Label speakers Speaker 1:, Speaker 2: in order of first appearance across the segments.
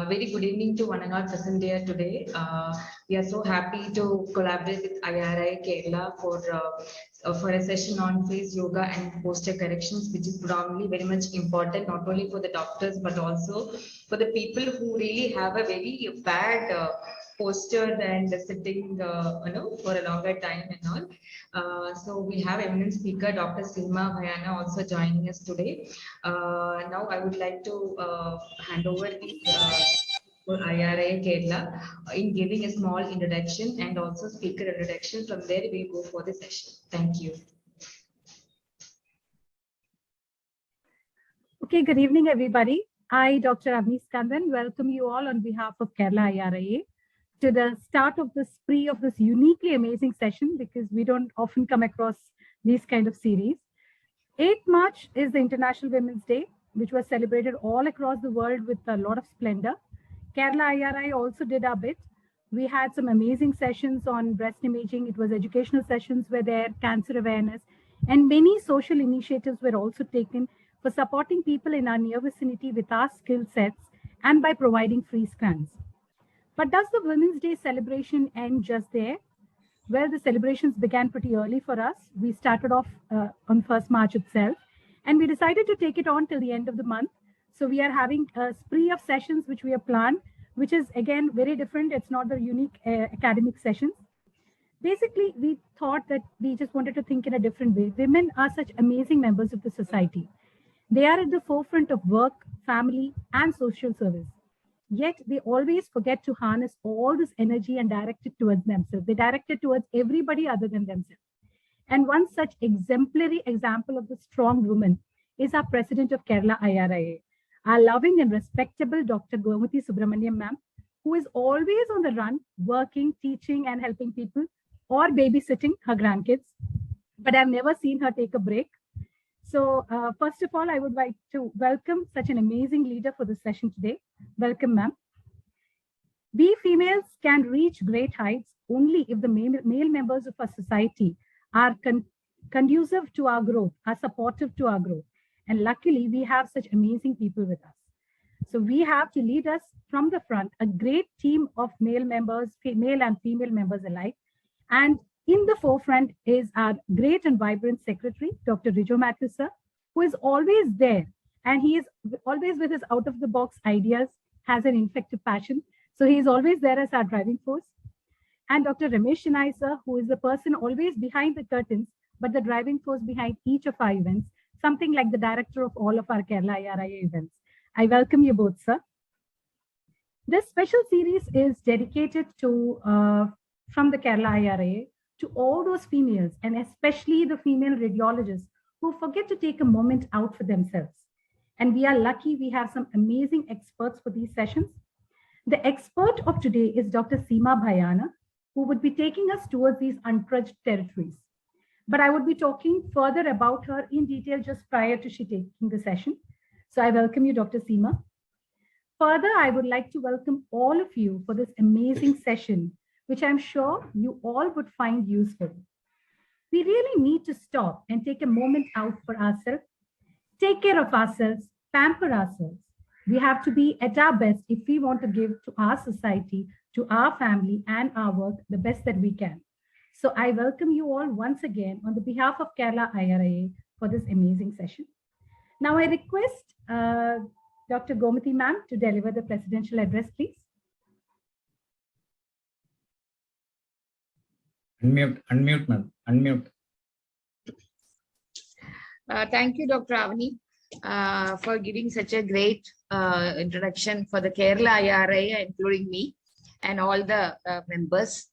Speaker 1: Very good evening to one and all present here today. We are so happy to collaborate with IRIA Kerala for a session on face yoga and posture corrections, which is predominantly very much important, not only for the doctors, but also for the people who really have a very bad posture and sitting, for a longer time and all. So we have eminent speaker, Dr. Seema Bhayana, also joining us today. Now I would like to hand over the for IRIA Kerala in giving a small introduction and also speaker introduction. From there we go for the session. Thank you.
Speaker 2: Okay, good evening, everybody. I, Dr. Avni Skandan, welcome you all on behalf of Kerala IRIA to the start of the spree of this uniquely amazing session, because we don't often come across these kind of series. 8th March is the International Women's Day, which was celebrated all across the world with a lot of splendor. Kerala IRI also did our bit. We had some amazing sessions on breast imaging. It was educational sessions were there, cancer awareness, and many social initiatives were also taken for supporting people in our near vicinity with our skill sets and by providing free scans. But does the Women's Day celebration end just there? Well, the celebrations began pretty early for us. We started off on 1st March itself, and we decided to take it on till the end of the month. So we are having a spree of sessions which we have planned, which is again very different. It's not the unique academic sessions. Basically, we thought that we just wanted to think in a different way. Women are such amazing members of the society. They are at the forefront of work, family, and social service. Yet they always forget to harness all this energy and direct it towards themselves. They direct it towards everybody other than themselves. And one such exemplary example of the strong woman is our president of Kerala IRIA, our loving and respectable Dr. Gomati Subramaniam ma'am, who is always on the run, working, teaching, and helping people, or babysitting her grandkids. But I've never seen her take a break. So first of all, I would like to welcome such an amazing leader for the session today. Welcome, ma'am. We females can reach great heights only if the male members of our society are conducive to our growth, are supportive to our growth. And luckily, we have such amazing people with us. So we have to lead us from the front, a great team of male members, male and female members alike. And in the forefront is our great and vibrant secretary, Dr. Rijo Matthew sir, who is always there. And he is always with his out-of-the-box ideas, has an infective passion. So he is always there as our driving force. And Dr. Ramesh Shinai sir, who is the person always behind the curtains, but the driving force behind each of our events, something like the director of all of our Kerala IRIA events. I welcome you both, sir. This special series is dedicated to, from the Kerala IRIA, to all those females, and especially the female radiologists who forget to take a moment out for themselves. And we are lucky we have some amazing experts for these sessions. The expert of today is Dr. Seema Bhayana, who would be taking us towards these untouched territories. But I would be talking further about her in detail just prior to she taking the session. So I welcome you, Dr. Seema. Further, I would like to welcome all of you for this amazing session, which I'm sure you all would find useful. We really need to stop and take a moment out for ourselves, take care of ourselves, pamper ourselves. We have to be at our best if we want to give to our society, to our family and our work the best that we can. So I welcome you all once again on the behalf of Kerala IRIA for this amazing session. Now I request Dr. Gomati ma'am to deliver the presidential address, please.
Speaker 3: Unmute, ma'am. Unmute.
Speaker 4: Thank you, Dr. Avni, for giving such a great introduction for the Kerala IRIA, including me and all the members.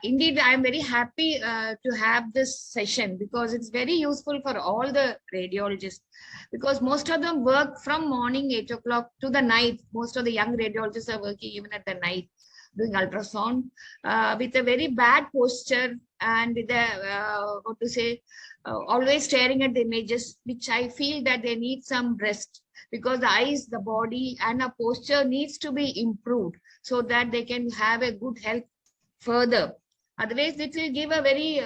Speaker 4: Indeed, I'm very happy to have this session because it's very useful for all the radiologists, because most of them work from morning 8 o'clock to the night. Most of the young radiologists are working even at the night, doing ultrasound with a very bad posture and with a, always staring at the images, which I feel that they need some rest, because the eyes, the body and a posture needs to be improved so that they can have a good health further. Otherwise, it will give a very,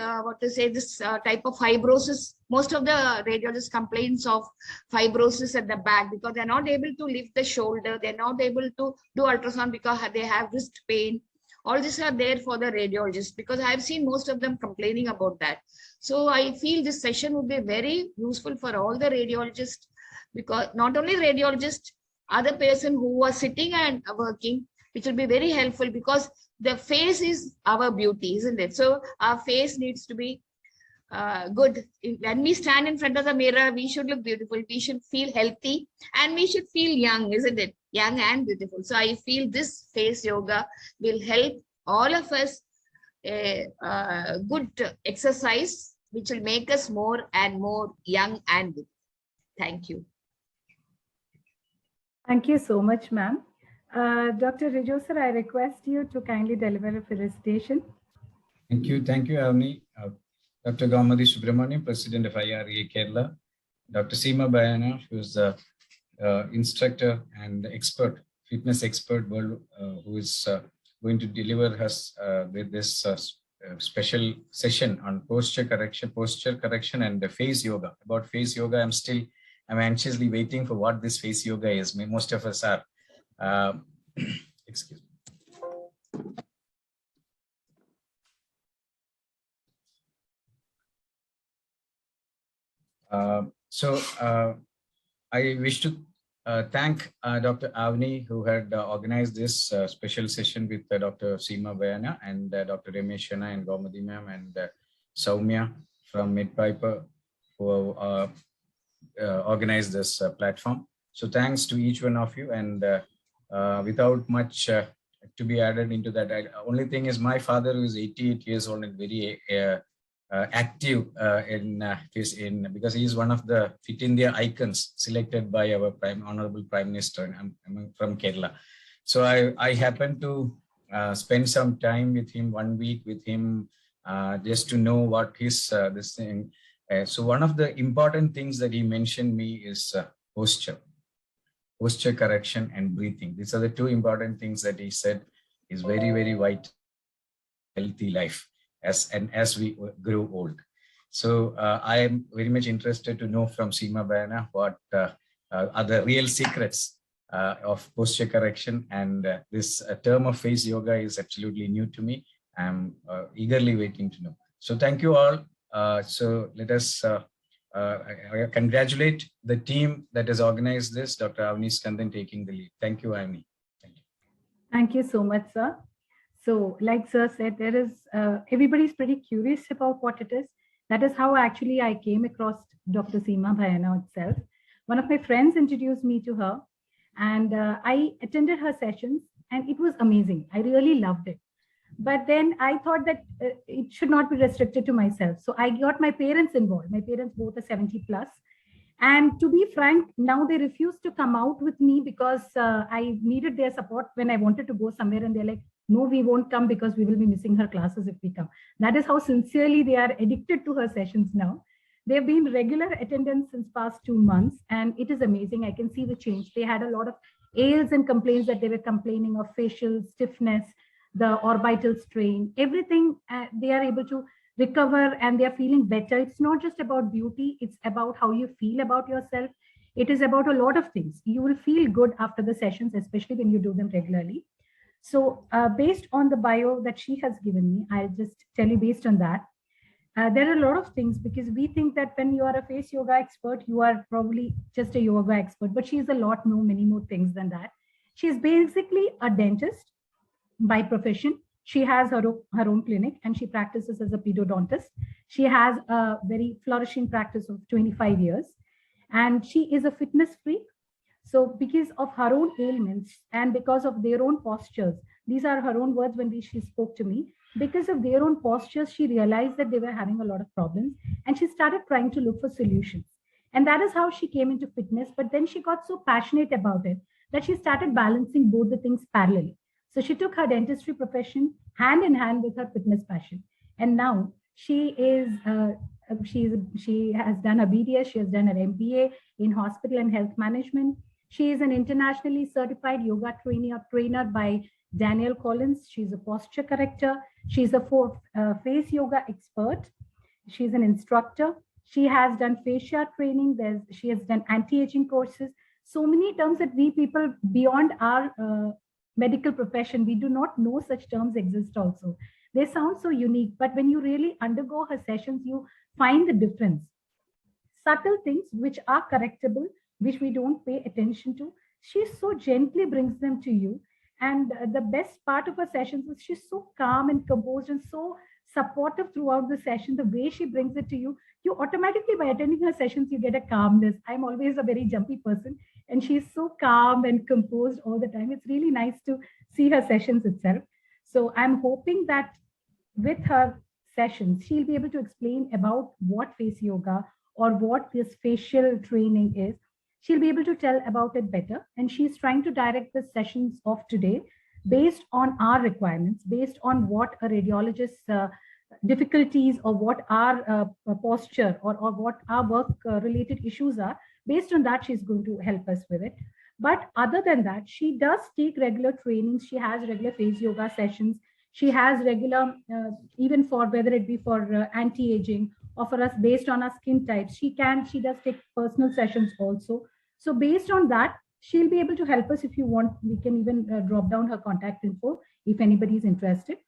Speaker 4: this type of fibrosis. Most of the radiologists complains of fibrosis at the back because they're not able to lift the shoulder. They're not able to do ultrasound because they have wrist pain. All these are there for the radiologist because I've seen most of them complaining about that. So I feel this session would be very useful for all the radiologists, because not only radiologists, other person who are sitting and working, which will be very helpful because the face is our beauty, isn't it? So our face needs to be good. When we stand in front of the mirror, we should look beautiful. We should feel healthy and we should feel young, isn't it? Young and beautiful. So I feel this face yoga will help all of us a good exercise, which will make us more and more young and good. Thank you.
Speaker 2: Thank you so much, ma'am. Dr. Rijo sir, I request you to kindly deliver a felicitation.
Speaker 3: Thank you, Avni. Dr. Gaumadi Subramaniam, President of IRIA Kerala. Dr. Seema Bayana, who is the instructor and expert, fitness expert, who is going to deliver us with this special session on posture correction and the face yoga. About face yoga, I'm anxiously waiting for what this face yoga is. Most of us are. Excuse me. I wish to thank Dr. Avni, who had organized this special session with Dr. Seema Bayana and Dr. Rameshana and Gaumadi ma'am and Soumya from MedPiper, who organized this platform. So thanks to each one of you, and without much to be added into that, only thing is my father, who is 88 years old and very active because he is one of the Fit India icons selected by our Honorable Prime Minister, and I'm from Kerala. So I happened to spend some time with him, 1 week with him, just to know what his this thing. So one of the important things that he mentioned me is posture correction and breathing. These are the two important things that he said is very, very vital, healthy life as we grow old. So I am very much interested to know from Seema Bayana what are the real secrets of posture correction, and this term of face yoga is absolutely new to me. I'm eagerly waiting to know. So thank you all. So let us congratulate the team that has organized this, Dr. Avni Skandan taking the lead. Thank you, Avni. Thank you.
Speaker 2: Thank you so much, sir. So like sir said, there is, everybody's pretty curious about what it is. That is how actually I came across Dr. Seema Bayana itself. One of my friends introduced me to her, and I attended her sessions, and it was amazing. I really loved it. But then I thought that it should not be restricted to myself. So I got my parents involved. My parents both are 70 plus. And to be frank, now they refuse to come out with me because I needed their support when I wanted to go somewhere, and they're like, no, we won't come because we will be missing her classes if we come. That is how sincerely they are addicted to her sessions now. They've been regular attendance since past 2 months, and it is amazing. I can see the change. They had a lot of ails and complaints that they were complaining of, facial stiffness, the orbital strain, everything they are able to recover, and they're feeling better. It's not just about beauty, it's about how you feel about yourself. It is about a lot of things. You will feel good after the sessions, especially when you do them regularly. So based on the bio that she has given me, I'll just tell you based on that. There are a lot of things, because we think that when you are a face yoga expert, you are probably just a yoga expert, but she's a lot more, many more things than that. She's basically a dentist by profession. She has her own clinic, and she practices as a pedodontist. She has a very flourishing practice of 25 years, and she is a fitness freak. So because of her own ailments and because of their own postures, these are her own words when she spoke to me, because of their own postures, she realized that they were having a lot of problems, and she started trying to look for solutions. And that is how she came into fitness. But then she got so passionate about it that she started balancing both the things parallelly. So she took her dentistry profession hand in hand with her fitness passion. And now she is, she has done a BDS, she has done an MBA in hospital and health management. She is an internationally certified yoga trainer by Daniel Collins. She's a posture corrector. She's a face yoga expert. She's an instructor. She has done fascia training. She has done anti-aging courses. So many terms that we people beyond our medical profession, we do not know such terms exist also. They sound so unique, but when you really undergo her sessions, you find the difference. Subtle things which are correctable, which we don't pay attention to, she so gently brings them to you. And the best part of her sessions is she's so calm and composed and so supportive throughout the session. The way she brings it to you, you automatically, by attending her sessions, you get a calmness. I'm always a very jumpy person, and she's so calm and composed all the time. It's really nice to see her sessions itself. So I'm hoping that with her sessions, she'll be able to explain about what face yoga or what this facial training is. She'll be able to tell about it better. And she's trying to direct the sessions of today based on our requirements, based on what a radiologist's difficulties or what our posture or what our work related issues are. Based on that, she's going to help us with it. But other than that, she does take regular trainings. She has regular face yoga sessions. She has regular, even for whether it be for anti-aging or for us based on our skin types, she does take personal sessions also. So based on that, she'll be able to help us. If you want, we can even drop down her contact info if anybody is interested.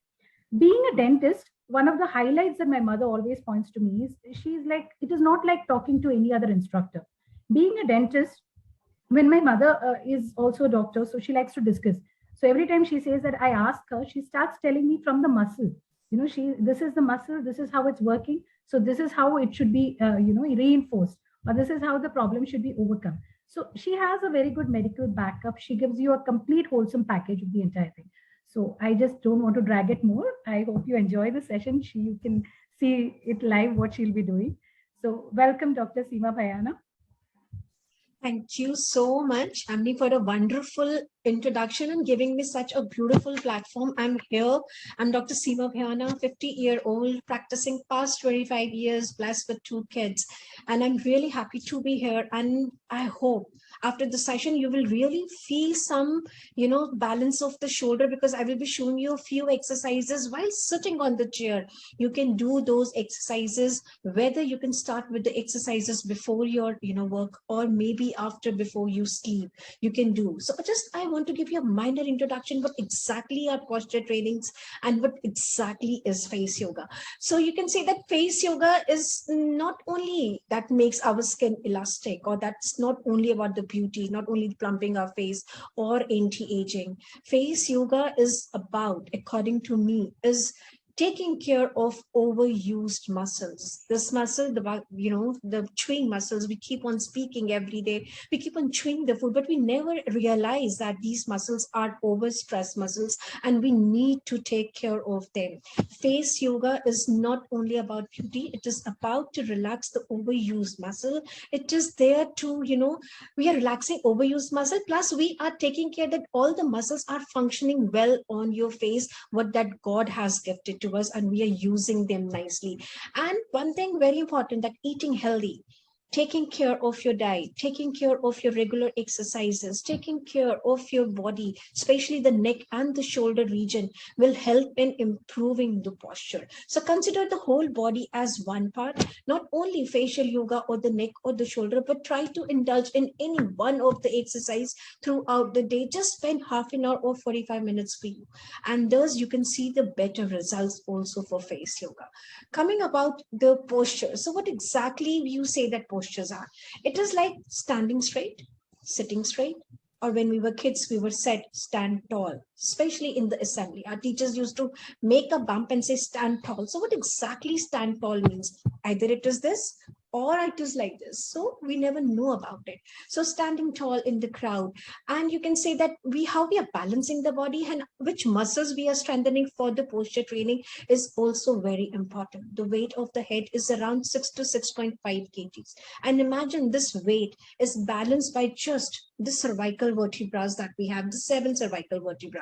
Speaker 2: Being a dentist, one of the highlights that my mother always points to me is she's like, it is not like talking to any other instructor. Being a dentist, when my mother is also a doctor, so she likes to discuss. So every time she says that, I ask her, she starts telling me from the muscle. This is the muscle, this is how it's working. So this is how it should be, reinforced, or this is how the problem should be overcome. So she has a very good medical backup. She gives you a complete wholesome package of the entire thing. So I just don't want to drag it more. I hope you enjoy the session. You can see it live, what she'll be doing. So welcome, Dr. Seema Bhayana.
Speaker 5: Thank you so much, Amni, for a wonderful introduction and giving me such a beautiful platform. I'm here. I'm Dr. Seema Bhayana, 50-year-old, practicing past 25 years, blessed with 2 kids. And I'm really happy to be here. And I hope after the session, you will really feel some, balance of the shoulder, because I will be showing you a few exercises while sitting on the chair. You can do those exercises, whether you can start with the exercises before your, work, or maybe after, before you sleep, you can do. So I want to give you a minor introduction what exactly are posture trainings and what exactly is face yoga. So you can say that face yoga is not only that makes our skin elastic, or that's not only about the beauty, not only plumping our face or anti-aging. Face yoga is about, according to me, is taking care of overused muscles. This muscle, the chewing muscles, we keep on speaking every day. We keep on chewing the food, but we never realize that these muscles are overstressed muscles and we need to take care of them. Face yoga is not only about beauty. It is about to relax the overused muscle. It is there to, we are relaxing overused muscle. Plus we are taking care that all the muscles are functioning well on your face, what that God has gifted to us, and we are using them nicely. And one thing very important, that eating healthy, taking care of your diet, taking care of your regular exercises, taking care of your body, especially the neck and the shoulder region, will help in improving the posture. So consider the whole body as one part, not only facial yoga or the neck or the shoulder, but try to indulge in any one of the exercise throughout the day. Just spend half an hour or 45 minutes for you. And thus you can see the better results also for face yoga. Coming about the posture. So what exactly you say that postures are? It is like standing straight, sitting straight, or when we were kids, we were said stand tall, especially in the assembly. Our teachers used to make a bump and say stand tall. So what exactly stand tall means? Either it is this or it is like this. So we never know about it. So standing tall in the crowd, and you can say that how we are balancing the body and which muscles we are strengthening for the posture training is also very important. The weight of the head is around 6 to 6.5 kgs. And imagine this weight is balanced by just the cervical vertebrae that we have, the 7 cervical vertebrae.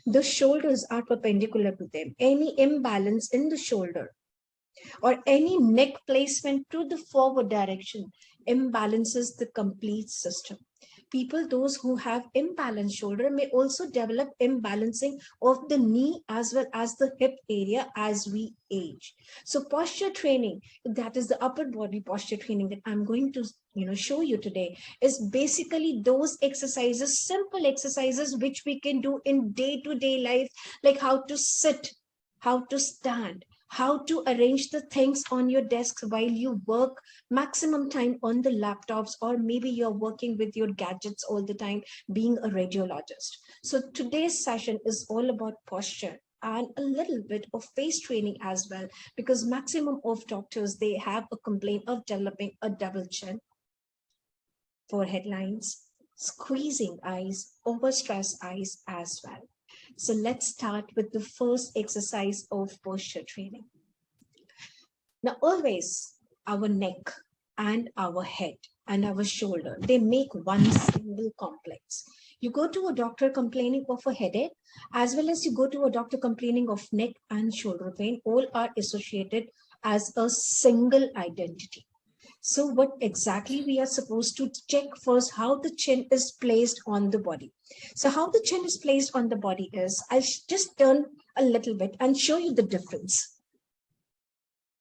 Speaker 5: The shoulders are perpendicular to them. Any imbalance in the shoulder or any neck placement to the forward direction imbalances the complete system. People, those who have imbalanced shoulder, may also develop imbalancing of the knee as well as the hip area as we age. So posture training, that is the upper body posture training that I'm going to show you today, is basically those exercises, simple exercises which we can do in day-to-day life, like how to sit, how to stand, how to arrange the things on your desk while you work maximum time on the laptops, or maybe you're working with your gadgets all the time being a radiologist. So today's session is all about posture and a little bit of face training as well, because maximum of doctors, they have a complaint of developing a double chin, forehead lines, squeezing eyes, overstressed eyes as well. So let's start with the first exercise of posture training. Now, always our neck and our head and our shoulder, they make one single complex. You go to a doctor complaining of a headache, as well as you go to a doctor complaining of neck and shoulder pain, all are associated as a single identity. So what exactly we are supposed to check first, how the chin is placed on the body. So how the chin is placed on the body is, I'll just turn a little bit and show you the difference.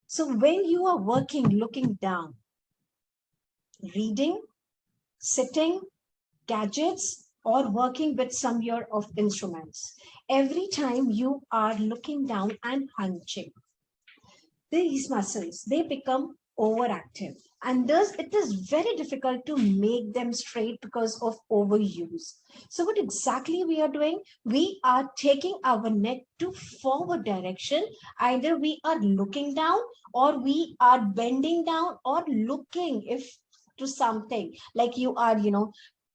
Speaker 5: So when you are working, looking down, reading, sitting, gadgets, or working with some of instruments, every time you are looking down and hunching, these muscles, they become overactive, and thus it is very difficult to make them straight because of overuse. So what exactly we are doing, we are taking our neck to forward direction. Either we are looking down, or we are bending down, or looking to something, like you are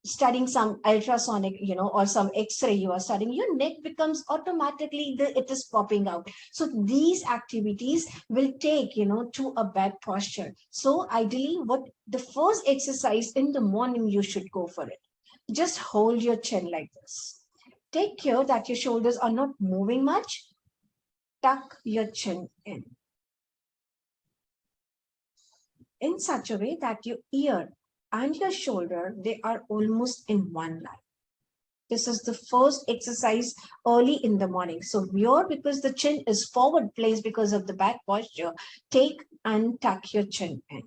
Speaker 5: studying some ultrasonic or some x-ray you are studying, your neck becomes automatically it is popping out. So these activities will take to a bad posture. So ideally, what the first exercise in the morning, you should go for it. Just hold your chin like this. Take care that your shoulders are not moving much. Tuck your chin in such a way that your ear and your shoulder, they are almost in one line. This is the first exercise early in the morning. So here, because the chin is forward placed because of the back posture, take and tuck your chin in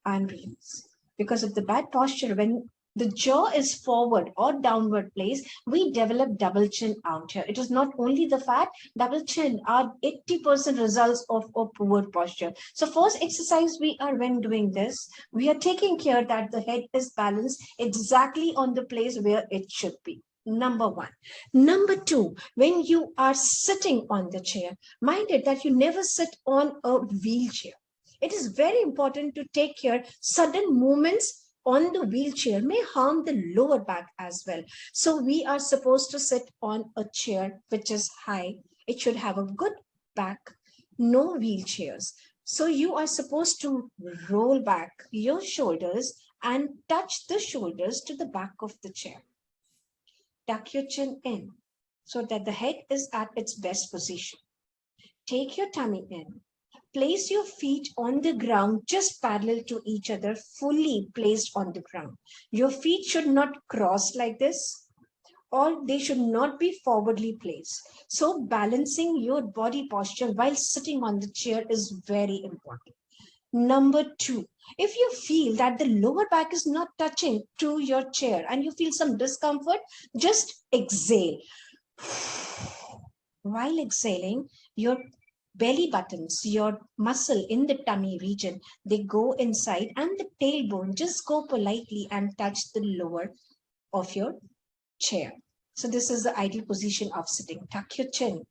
Speaker 5: and release. Because of the bad posture, when the jaw is forward or downward placed, we develop double chin out here. It is not only the fact, double chin are 80% results of a poor posture. So first exercise we are, when doing this, we are taking care that the head is balanced exactly on the place where it should be. Number one. Number two, when you are sitting on the chair, mind it that you never sit on a wheelchair. It is very important to take care. Sudden movements on the wheelchair may harm the lower back as well. So we are supposed to sit on a chair which is high. It should have a good back, no wheelchairs. So you are supposed to roll back your shoulders and touch the shoulders to the back of the chair. Tuck your chin in so that the head is at its best position. Take your tummy in. Place your feet on the ground, just parallel to each other, fully placed on the ground. Your feet should not cross like this, or they should not be forwardly placed. So balancing your body posture while sitting on the chair is very important. Number two, if you feel that the lower back is not touching to your chair and you feel some discomfort, just exhale. While exhaling, your belly buttons, your muscle in the tummy region, they go inside, and the tailbone just go politely and touch the lower of your chair. So this is the ideal position of sitting. Tuck your chin,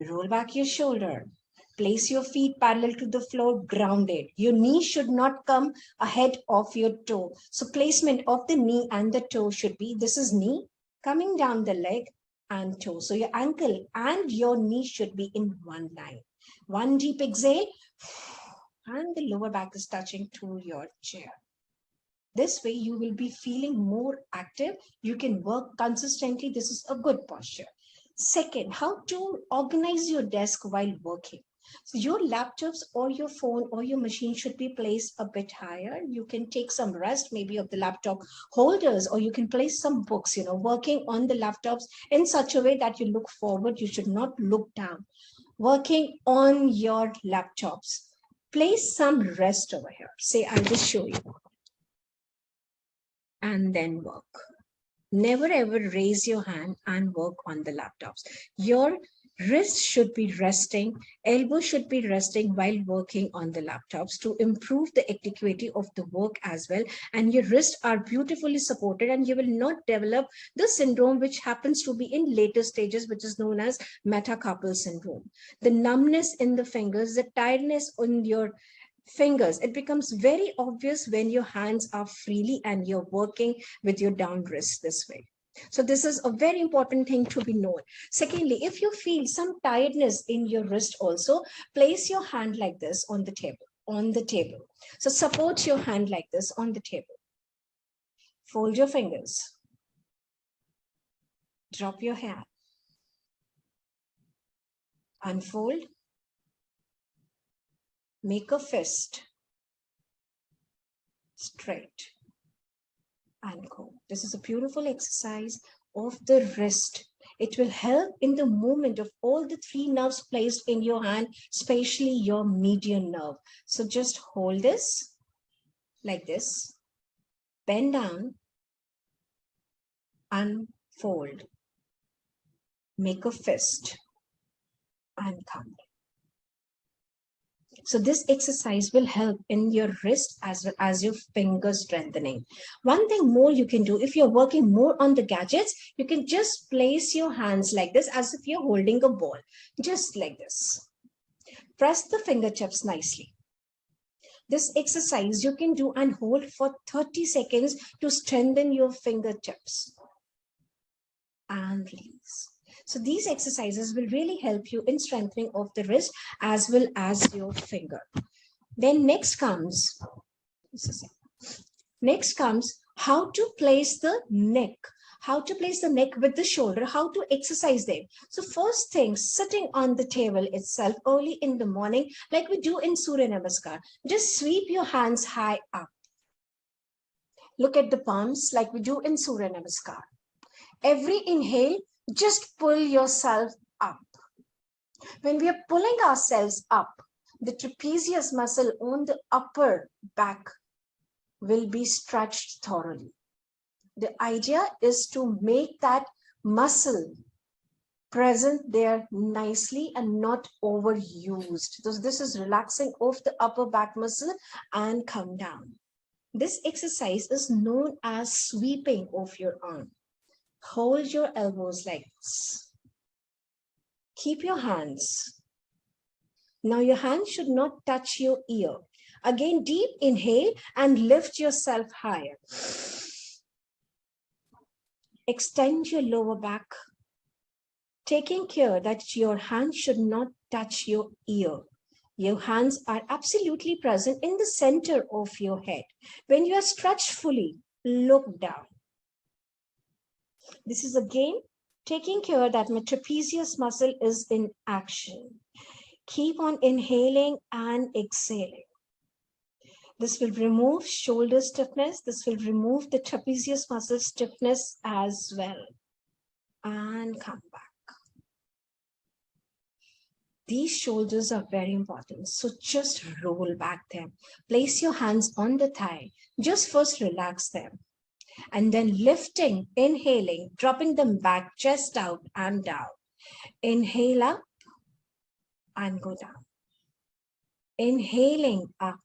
Speaker 5: roll back your shoulder, place your feet parallel to the floor, grounded. Your knee should not come ahead of your toe. So placement of the knee and the toe should be, this is knee coming down the leg and toe. So your ankle and your knee should be in one line. One deep exhale, and the lower back is touching to your chair. This way you will be feeling more active. You can work consistently. This is a good posture. Second, how to organize your desk while working. So your laptops or your phone or your machine should be placed a bit higher. You can take some rest, maybe of the laptop holders, or you can place some books, working on the laptops in such a way that you look forward. You should not look down. Working on your laptops, place some rest over here. Say, I'll just show you. And then work. Never ever raise your hand and work on the laptops. Your wrist should be resting, elbow should be resting while working on the laptops to improve the adequacy of the work as well. And your wrists are beautifully supported, and you will not develop the syndrome which happens to be in later stages, which is known as metacarpal syndrome. The numbness in the fingers, the tiredness on your fingers, it becomes very obvious when your hands are freely and you're working with your down wrist this way. So this is a very important thing to be known. Secondly, if you feel some tiredness in your wrist also, place your hand like this on the table. So support your hand like this on the table. Fold your fingers. Drop your hand. Unfold. Make a fist. Straight. And go. This is a beautiful exercise of the wrist. It will help in the movement of all the 3 nerves placed in your hand, especially your median nerve. So just hold this like this, bend down, unfold, make a fist, and come. So this exercise will help in your wrist as well as your finger strengthening. One thing more you can do, if you're working more on the gadgets, you can just place your hands like this as if you're holding a ball, just like this. Press the fingertips nicely. This exercise you can do and hold for 30 seconds to strengthen your fingertips. And release. So these exercises will really help you in strengthening of the wrist as well as your finger. Then next comes how to place the neck. How to place the neck with the shoulder, how to exercise them. So first thing, sitting on the table itself early in the morning, like we do in Surya Namaskar, just sweep your hands high up. Look at the palms like we do in Surya Namaskar. Every inhale, just pull yourself up. When we are pulling ourselves up, the trapezius muscle on the upper back will be stretched thoroughly. The idea is to make that muscle present there nicely and not overused. So this is relaxing of the upper back muscle and come down. This exercise is known as sweeping of your arm. Hold your elbows like this. Keep your hands. Now your hands should not touch your ear. Again, deep inhale and lift yourself higher. Extend your lower back, taking care that your hands should not touch your ear. Your hands are absolutely present in the center of your head. When you are stretched fully, look down. This is again taking care that my trapezius muscle is in action. Keep on inhaling and exhaling. This will remove shoulder stiffness. This will remove the trapezius muscle stiffness as well. And come back. These shoulders are very important. So just roll back them. Place your hands on the thigh. Just first relax them. And then lifting, inhaling, dropping them back, chest out and down. Inhale up and go down. Inhaling up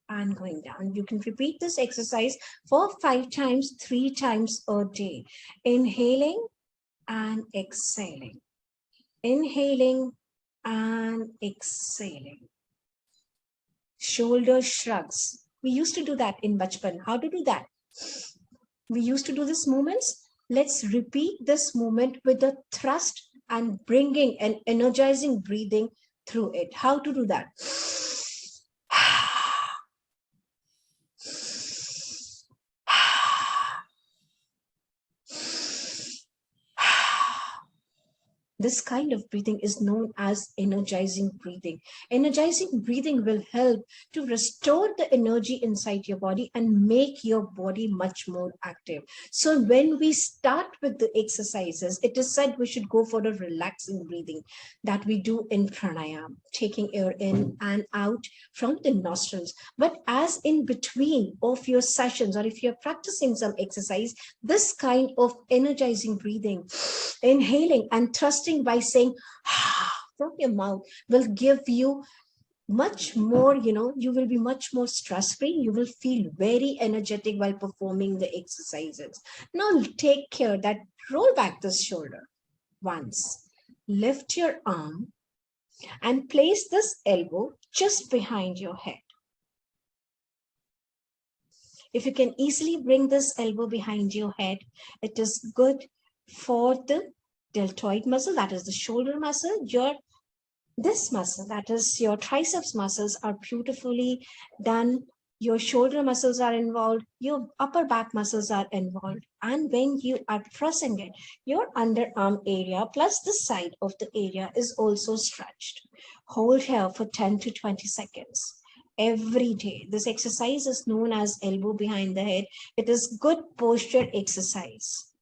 Speaker 5: and going down. You can repeat this exercise for 5 times, 3 times a day. Inhaling and exhaling. Inhaling and exhaling. Shoulder shrugs. We used to do that in Bachpan. How to do that? We used to do this movements. Let's repeat this movement with a thrust and bringing an energizing breathing through it. How to do that? This kind of breathing is known as energizing breathing. Energizing breathing will help to restore the energy inside your body and make your body much more active. So when we start with the exercises, it is said we should go for a relaxing breathing that we do in pranayama, taking air in and out from the nostrils. But as in between of your sessions, or if you're practicing some exercise, this kind of energizing breathing, inhaling and thrusting by saying from your mouth, will give you much more, you will be much more stress-free. You will feel very energetic while performing the exercises. Now take care that roll back this shoulder once, lift your arm and place this elbow just behind your head. If you can easily bring this elbow behind your head, it is good for the deltoid muscle, that is the shoulder muscle. This muscle, that is your triceps muscles, are beautifully done. Your shoulder muscles are involved, your upper back muscles are involved. And when you are pressing it, your underarm area plus the side of the area is also stretched. Hold here for 10 to 20 seconds. Every day. This exercise is known as elbow behind the head. It is good posture exercise.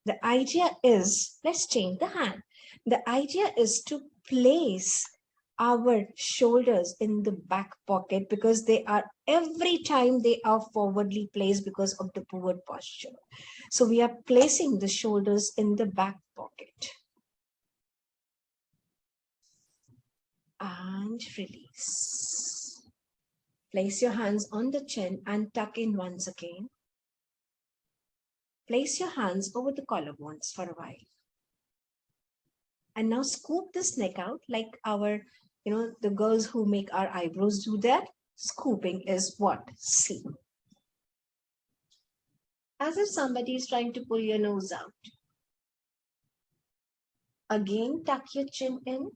Speaker 5: The idea is, let's change the hand. The idea is to place our shoulders in the back pocket, because they are, every time they are forwardly placed because of the poor posture. So we are placing the shoulders in the back pocket. And release. Place your hands on the chin and tuck in once again. Place your hands over the collarbones for a while. And now scoop this neck out like our, the girls who make our eyebrows do that. Scooping is what? See. As if somebody is trying to pull your nose out. Again, tuck your chin in.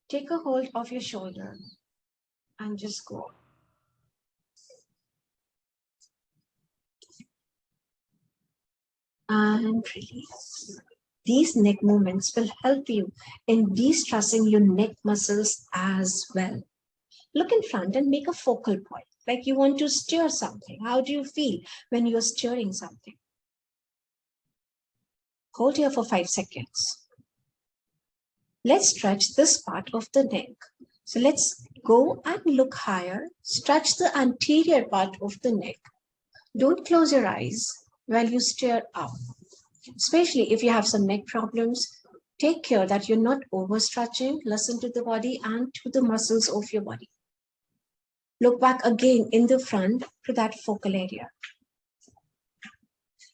Speaker 5: Take a hold of your shoulder and just go. And release. These neck movements will help you in de-stressing your neck muscles as well. Look in front and make a focal point, like you want to stir something. How do you feel when you're stirring something? Hold here for 5 seconds. Let's stretch this part of the neck. So let's go and look higher. Stretch the anterior part of the neck. Don't close your eyes while you stare up. Especially if you have some neck problems, take care that you're not overstretching. Listen to the body and to the muscles of your body. Look back again in the front to that focal area.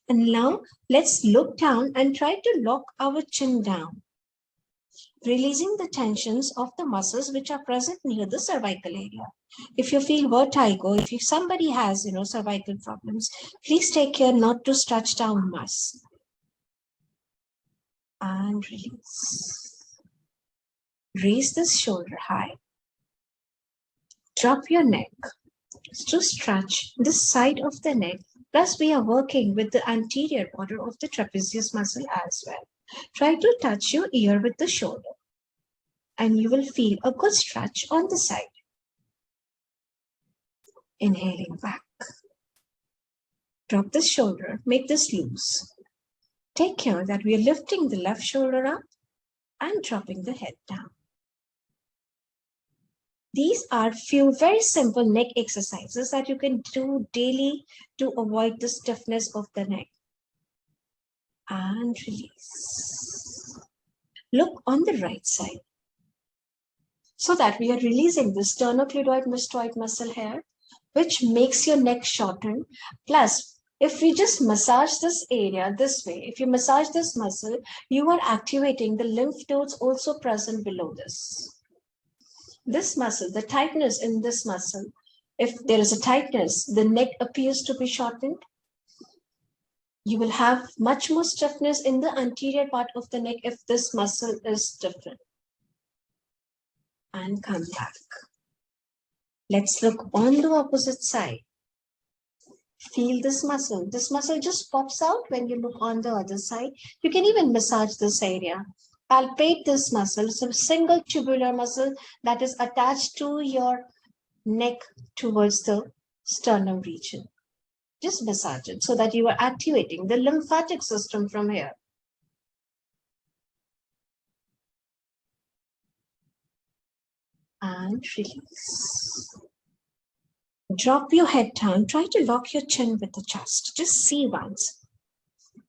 Speaker 5: And now let's look down and try to lock our chin down, releasing the tensions of the muscles which are present near the cervical area. If you feel vertigo, if somebody has, cervical problems, please take care not to stretch down much. And release. Raise this shoulder high. Drop your neck to stretch this side of the neck. Plus, we are working with the anterior border of the trapezius muscle as well. Try to touch your ear with the shoulder, and you will feel a good stretch on the side. Inhaling back. Drop the shoulder, make this loose. Take care that we are lifting the left shoulder up and dropping the head down. These are few very simple neck exercises that you can do daily to avoid the stiffness of the neck. And release. Look on the right side, so that we are releasing the sternocleidoid mastoid muscle here, which makes your neck shorten. Plus, if we just massage this area this way, if you massage this muscle, you are activating the lymph nodes also present below this. This muscle, the tightness in this muscle, if there is a tightness, the neck appears to be shortened. You will have much more stiffness in the anterior part of the neck if this muscle is different. And come back. Let's look on the opposite side. Feel this muscle. This muscle just pops out when you look on the other side. You can even massage this area. Palpate this muscle. It's a single tubular muscle that is attached to your neck towards the sternum region. Just massage it so that you are activating the lymphatic system from here. And release. Drop your head down. Try to lock your chin with the chest. Just see once.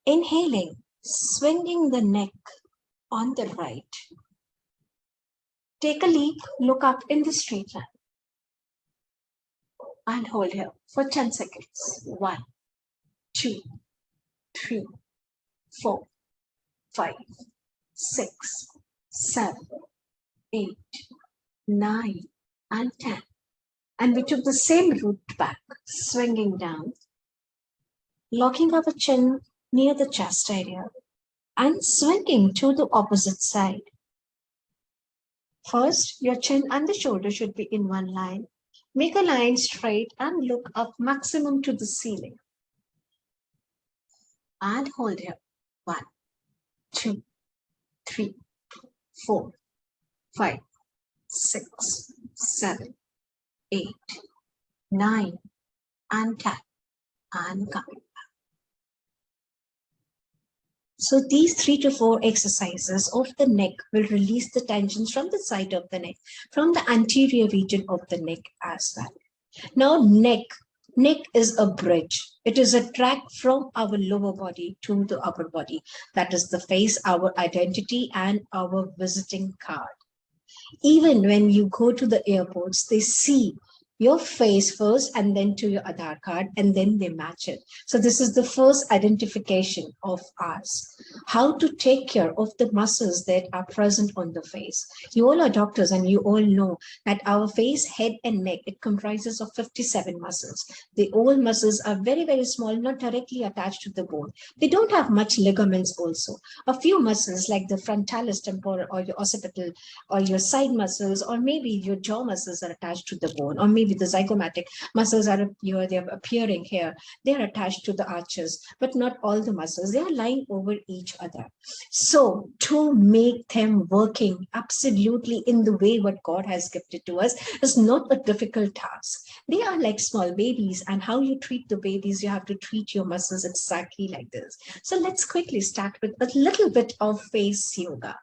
Speaker 5: Inhaling, swinging the neck on the right. Take a leap, look up in the straight line. And hold here for 10 seconds. 1, 2, 3, 4, 5, 6, 7, 8, 9, and 10. And we took the same route back, swinging down, locking our chin near the chest area, and swinging to the opposite side. First, your chin and the shoulder should be in one line. Make a line straight and look up maximum to the ceiling. And hold here. 1, 2, 3, 4, 5, 6, 7, 8, 9, and 10. And coming back. So these 3 to 4 exercises of the neck will release the tensions from the side of the neck, from the anterior region of the neck as well. Now neck is a bridge. It is a track from our lower body to the upper body. That is the face, our identity, and our visiting card. Even when you go to the airports, they see your face first and then to your Aadhaar card, and then they match it. So this is the first identification of us. How to take care of the muscles that are present on the face. You all are doctors and you all know that our face, head and neck, it comprises of 57 muscles. The all muscles are very, very small, not directly attached to the bone. They don't have much ligaments also. A few muscles like the frontalis temporal or your occipital or your side muscles, or maybe your jaw muscles are attached to the bone, or maybe the zygomatic muscles are they're appearing here. They're attached to the arches, but not all the muscles. They are lying over each other. So to make them working absolutely in the way what God has gifted to us is not a difficult task. They are like small babies, and how you treat the babies, you have to treat your muscles exactly like this. So let's quickly start with a little bit of face yoga.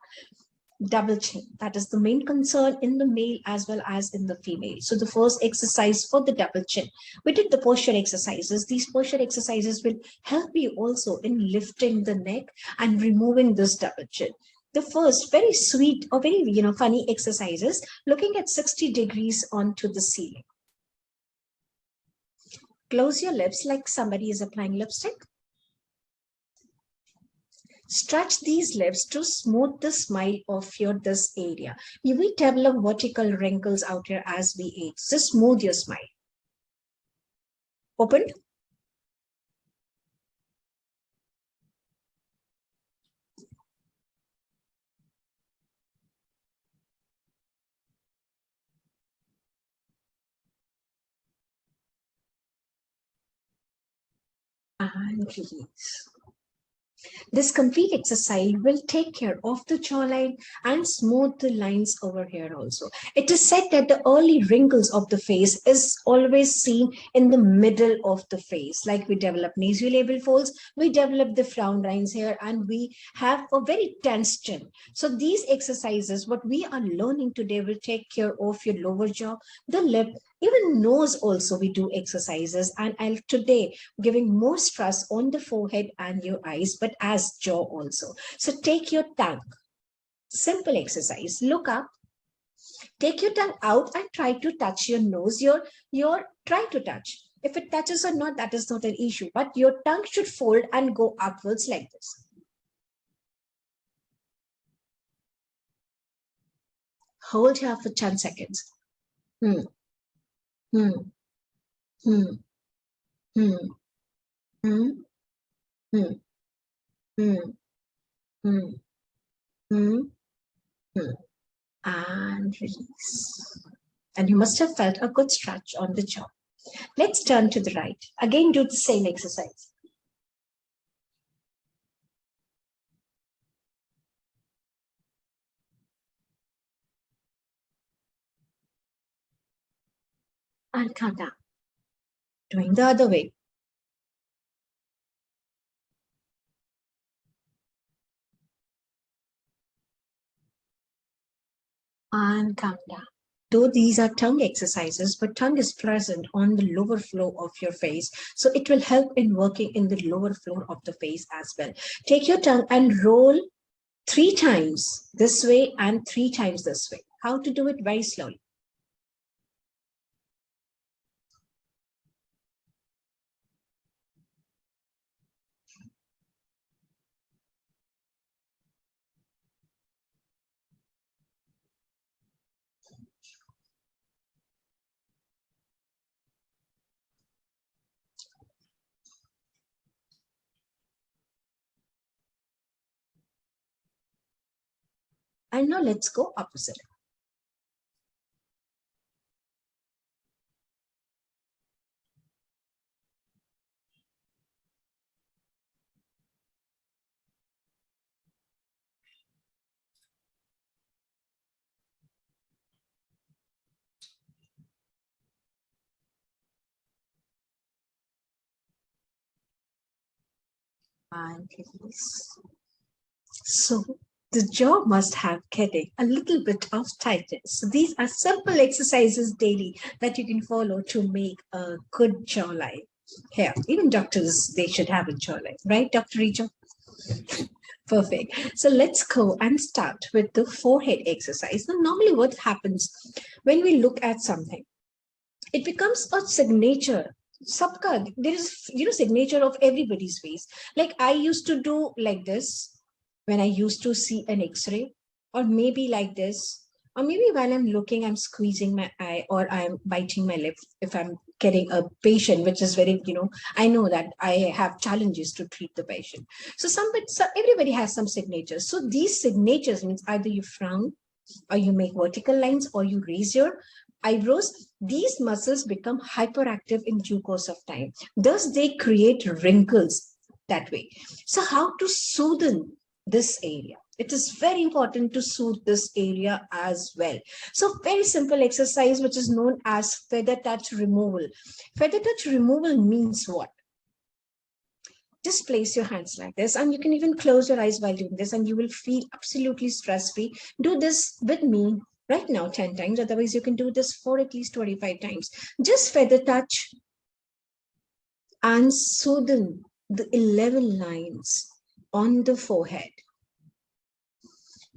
Speaker 5: Double chin, that is the main concern in the male as well as in the female. So the first exercise for the double chin, we did the posture exercises. These posture exercises will help you also in lifting the neck and removing this double chin. The first very sweet or very funny exercises, looking at 60 degrees onto the ceiling. Close your lips like somebody is applying lipstick. Stretch these lips to smooth the smile of this area. We develop vertical wrinkles out here as we age. Just smooth your smile. Open. And release. This complete exercise will take care of the jawline and smooth the lines over here also. It is said that the early wrinkles of the face is always seen in the middle of the face. Like we develop nasolabial folds, we develop the frown lines here, and we have a very tense chin. So these exercises, what we are learning today, will take care of your lower jaw, the lip, even nose also we do exercises. And I'll today giving more stress on the forehead and your eyes, but as jaw also. So take your tongue, simple exercise, look up, take your tongue out and try to touch your nose, try to touch. If it touches or not, that is not an issue, but your tongue should fold and go upwards like this. Hold here for 10 seconds. Hmm. Hmm. Hmm. Hmm. Hmm. Hmm. Hmm. Hmm. Hmm. Hmm. And release. And you must have felt a good stretch on the jaw. Let's turn to the right. Again, do the same exercise. And come down. Doing the other way. And come down. Though these are tongue exercises, but tongue is present on the lower floor of your face. So it will help in working in the lower floor of the face as well. Take your tongue and roll 3 times this way and 3 times this way. How to do it? Very slowly. And now let's go opposite. And release. So the jaw must have getting a little bit of tightness. So these are simple exercises daily that you can follow to make a good jawline. Here, even doctors, they should have a jawline, right, Dr. Richa? Perfect. So let's go and start with the forehead exercise. Now, normally what happens when we look at something, it becomes a signature. Sabka, there is, signature of everybody's face. Like I used to do like this when I used to see an X-ray, or maybe like this, or maybe while I'm looking, I'm squeezing my eye, or I'm biting my lip if I'm getting a patient, which is very, I know that I have challenges to treat the patient. So everybody has some signatures. So these signatures means either you frown, or you make vertical lines, or you raise your eyebrows. These muscles become hyperactive in due course of time. Thus, they create wrinkles that way. So how to soothe this area? It is very important to soothe this area as well. So very simple exercise, which is known as feather touch removal. Feather touch removal means what? Just place your hands like this, and you can even close your eyes while doing this, and you will feel absolutely stress-free. Do this with me right now 10 times. Otherwise, you can do this for at least 25 times. Just feather touch and soothe the 11 lines on the forehead.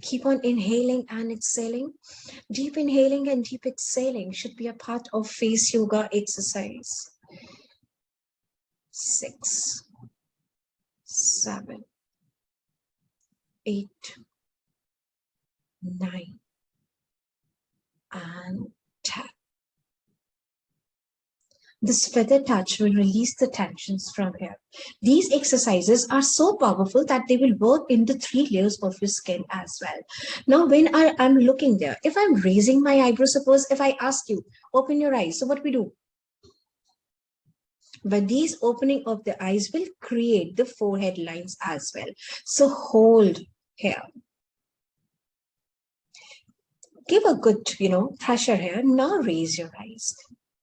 Speaker 5: Keep on inhaling and exhaling. Deep inhaling and deep exhaling should be a part of face yoga exercise. 6, 7, 8, 9, and 10. This feather touch will release the tensions from here. These exercises are so powerful that they will work in the 3 layers of your skin as well. Now, when I'm looking there, if I'm raising my eyebrow, suppose if I ask you, open your eyes, so what we do? But these opening of the eyes will create the forehead lines as well. So hold here. Give a good, pressure here. Now raise your eyes.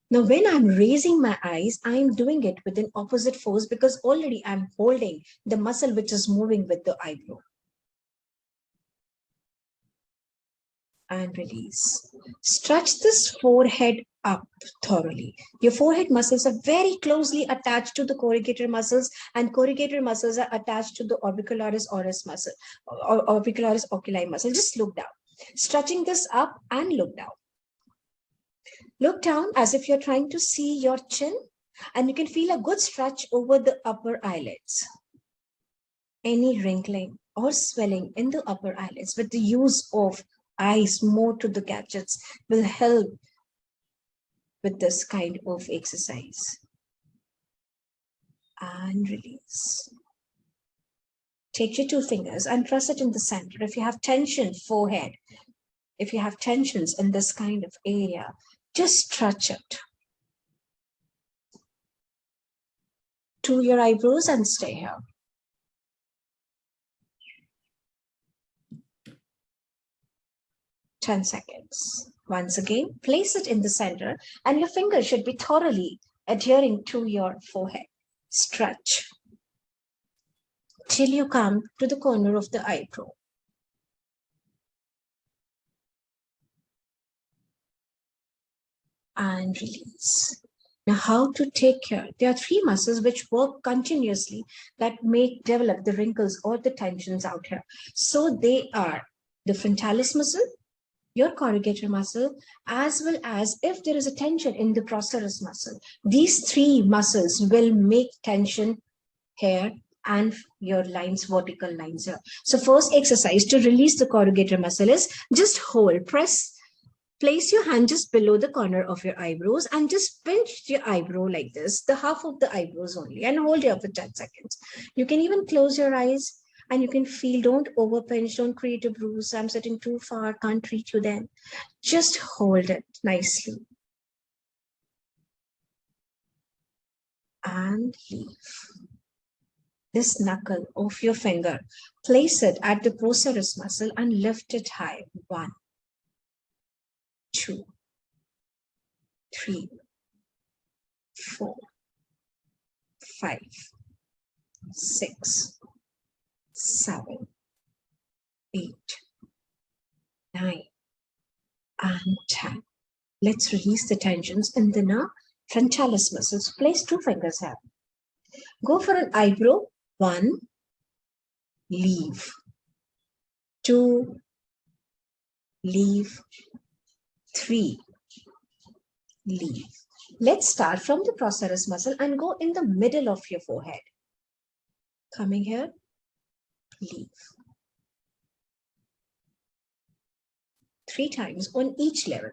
Speaker 5: Now, when I'm raising my eyes, I'm doing it with an opposite force because already I'm holding the muscle which is moving with the eyebrow. And release. Stretch this forehead up thoroughly. Your forehead muscles are very closely attached to the corrugator muscles, and corrugator muscles are attached to the orbicularis oris muscle, or orbicularis oculi muscle. Just look down. Stretching this up and look down. Look down as if you're trying to see your chin, and you can feel a good stretch over the upper eyelids. Any wrinkling or swelling in the upper eyelids with the use of eyes more to the gadgets will help with this kind of exercise. And release. Take your 2 fingers and press it in the center. If you have tension forehead, if you have tensions in this kind of area, just stretch it. to your eyebrows and stay here. Ten seconds. Once again, place it in the center and your fingers should be thoroughly adhering to your forehead. Stretch till you come to the corner of the eyebrow. And release. Now, how to take care? There are three muscles which work continuously that make develop the wrinkles or the tensions out here. So they are the frontalis muscle, your corrugator muscle, as well as if there is a tension in the procerus muscle. These three muscles will make tension here and your lines, vertical lines here. So first exercise to release the corrugator muscle is just hold, place your hand just below the corner of your eyebrows and just pinch your eyebrow like this, the half of the eyebrows only, and hold it for 10 seconds. You can even close your eyes and you can feel, don't over pinch, don't create a bruise. I'm sitting too far, can't reach you then. Just hold it nicely. And leave. This knuckle of your finger, place it at the procerus muscle and lift it high. 1, 2, 3, 4, 5, 6, 7, 8, 9, and 10. Let's release the tensions in the frontalis muscles. Place 2 fingers here. Go for an eyebrow. 1, leave. 2, leave. 3, leave. Let's start from the procerus muscle and go in the middle of your forehead. Coming here, leave. 3 times on each level.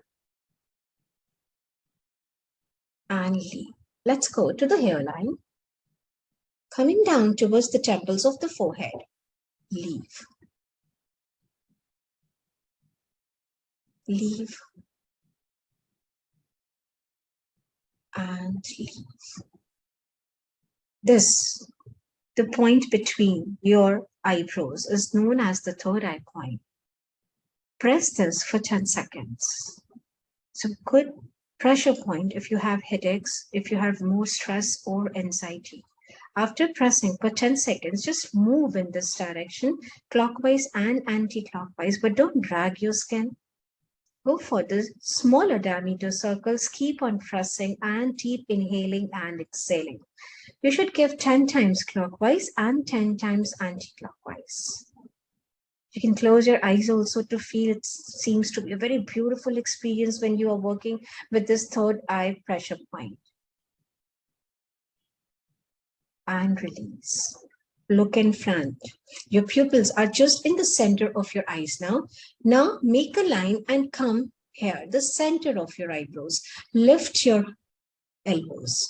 Speaker 5: And leave. Let's go to the hairline. Coming down towards the temples of the forehead. Leave. Leave. And leave. This, the point between your eyebrows, is known as the third eye point. Press this for 10 seconds. So good pressure point if you have headaches, if you have more stress or anxiety. After pressing for 10 seconds, just move in this direction, clockwise and anti-clockwise, but don't drag your skin. Go for the smaller diameter circles, keep on pressing and keep inhaling and exhaling. You should give 10 times clockwise and 10 times anti-clockwise. You can close your eyes also to feel it seems to be a very beautiful experience when you are working with this third eye pressure point. And release. Look in front. Your pupils are just in the center of your eyes now. Now make a line and come here, the center of your eyebrows. Lift your elbows.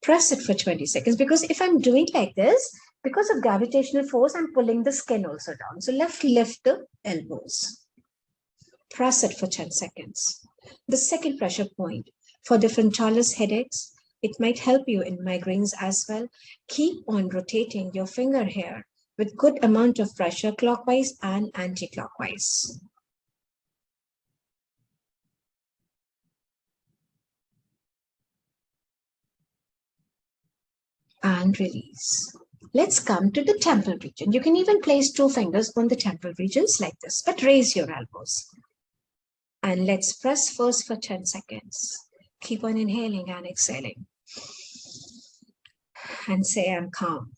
Speaker 5: Press it for 20 seconds because if I'm doing like this, because of gravitational force, I'm pulling the skin also down. So lift the elbows. Press it for 10 seconds. The second pressure point for the frontalis headaches, it might help you in migraines as well. Keep on rotating your finger here with good amount of pressure, clockwise and anti-clockwise. And release. Let's come to the temple region. You can even place 2 fingers on the temple regions like this, but raise your elbows. And let's press first for 10 seconds. Keep on inhaling and exhaling. And say, I'm calm.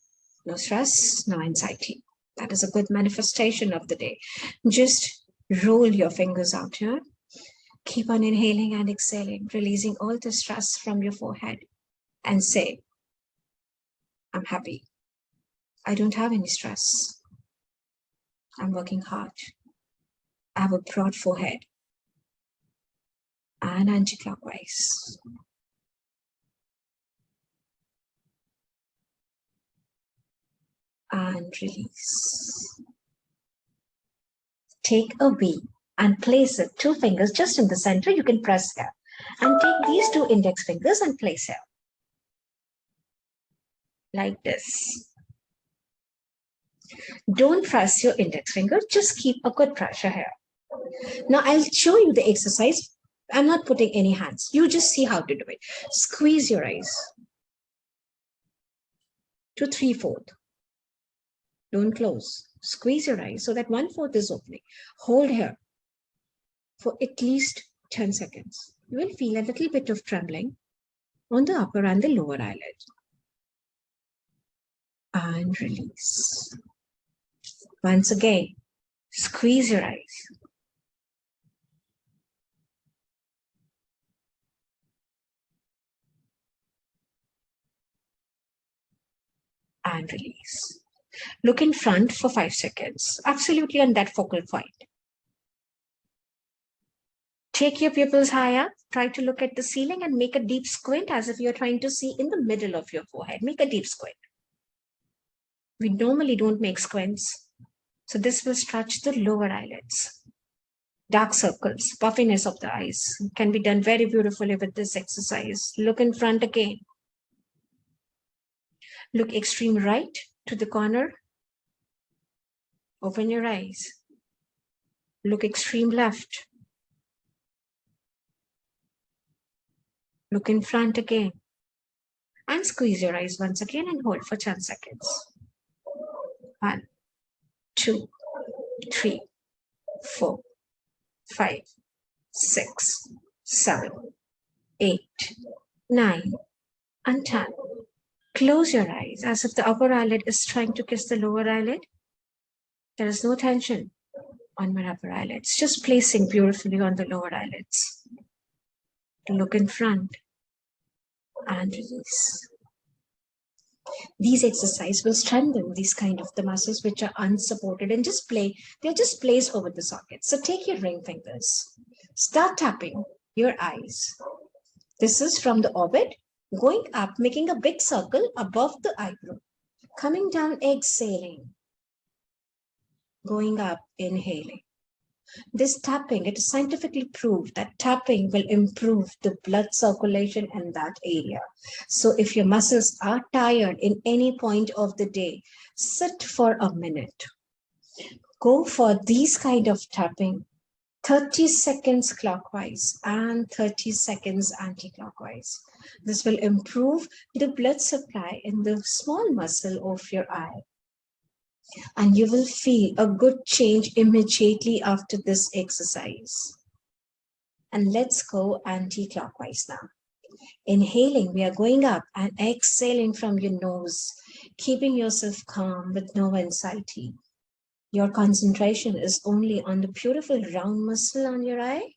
Speaker 5: No stress, no anxiety. That is a good manifestation of the day. Just roll your fingers out here. Keep on inhaling and exhaling, releasing all the stress from your forehead. And say, I'm happy. I don't have any stress. I'm working hard. I have a broad forehead. And anti-clockwise. And release. Take a V and place it 2 fingers just in the center. You can press here. And take these 2 index fingers and place here. like this. Don't press your index finger, just keep a good pressure here. Now I'll show you the exercise. I'm not putting any hands. You just see how to do it. Squeeze your eyes to 3/4. Don't close. Squeeze your eyes so that 1/4 is opening. Hold here for at least 10 seconds. You will feel a little bit of trembling on the upper and the lower eyelid. And release. Once again, squeeze your eyes. And release. Look in front for 5 seconds, absolutely on that focal point. Take your pupils higher, try to look at the ceiling and make a deep squint as if you're trying to see in the middle of your forehead. Make a deep squint. We normally don't make squints, so this will stretch the lower eyelids. Dark circles, puffiness of the eyes can be done very beautifully with this exercise. Look in front again. Look extreme right to the corner. Open your eyes. Look extreme left. Look in front again. And squeeze your eyes once again and hold for 10 seconds. 1, 2, 3, 4, 5, 6, 7, 8, 9, and 10. Close your eyes as if the upper eyelid is trying to kiss the lower eyelid. There is no tension on my upper eyelids, just placing beautifully on the lower eyelids. Look in front and release. These exercises will strengthen these kind of the muscles which are unsupported and just play. They're just placed over the socket. So take your ring fingers. Start tapping your eyes. This is from the orbit, going up, making a big circle above the eyebrow. Coming down, exhaling. Going up, inhaling. This tapping, it is scientifically proved that tapping will improve the blood circulation in that area. So if your muscles are tired in any point of the day, sit for a minute. Go for these kind of tapping, 30 seconds clockwise and 30 seconds anti-clockwise. This will improve the blood supply in the small muscle of your eye. And you will feel a good change immediately after this exercise. And let's go anti-clockwise now. Inhaling, we are going up and exhaling from your nose, keeping yourself calm with no anxiety. Your concentration is only on the beautiful round muscle on your eye.